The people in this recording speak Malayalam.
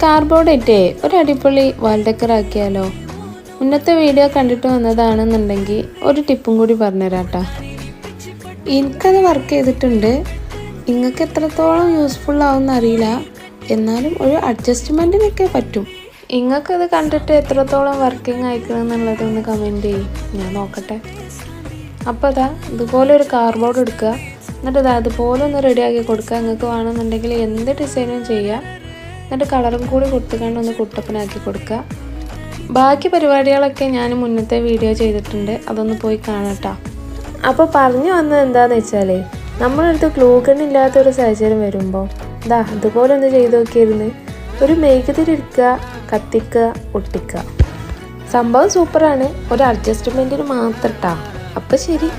കാർഡ്ബോർഡ് ഇട്ടേ ഒരു അടിപൊളി വാൾ ഡെക്കർ ആക്കിയാലോ? മുന്നത്തെ വീഡിയോ കണ്ടിട്ട് വന്നതാണെന്നുണ്ടെങ്കിൽ ഒരു ടിപ്പും കൂടി പറഞ്ഞുതരാം കേട്ടോ. എനിക്കത് വർക്ക് ചെയ്തിട്ടുണ്ട്. നിങ്ങൾക്ക് എത്രത്തോളം യൂസ്ഫുൾ ആവുമെന്ന് അറിയില്ല, എന്നാലും ഒരു അഡ്ജസ്റ്റ്മെൻറ്റിനൊക്കെ പറ്റും. നിങ്ങൾക്കത് കണ്ടിട്ട് എത്രത്തോളം വർക്കിംഗ് അയക്കണമെന്നുള്ളതൊന്ന് കമൻറ്റ് ചെയ്യും, ഞാൻ നോക്കട്ടെ. അപ്പോൾ അതാ ഇതുപോലെ ഒരു കാർഡ്ബോർഡ് എടുക്കുക, എന്നിട്ട് അതുപോലെ ഒന്ന് റെഡിയാക്കി കൊടുക്കുക. നിങ്ങൾക്ക് വേണമെന്നുണ്ടെങ്കിൽ എന്ത് ഡിസൈനും ചെയ്യാം. എന്നിട്ട് കളറും കൂടി കൊടുത്തുകൊണ്ട് ഒന്ന് കുട്ടപ്പനാക്കി കൊടുക്കുക. ബാക്കി പരിപാടികളൊക്കെ ഞാൻ മുന്നത്തെ വീഡിയോ ചെയ്തിട്ടുണ്ട്, അതൊന്ന് പോയി കാണട്ടോ. അപ്പോൾ പറഞ്ഞു വന്നത് എന്താണെന്ന് വെച്ചാൽ, നമ്മളടുത്ത് ഗ്ലൂ ഗൺ ഇല്ലാത്തൊരു സാഹചര്യം വരുമ്പോൾ ഇതുപോലെ ഒന്ന് ചെയ്ത് നോക്കിയിരുന്നു. ഒരു മെഴുകുതിരി എടുക്കുക, കത്തിക്കുക, ഒട്ടിക്കുക. സംഭവം സൂപ്പറാണ്. ഒരു അഡ്ജസ്റ്റ്മെൻറ്റിന് മാത്രം ട്ടാ. അപ്പോൾ ശരി.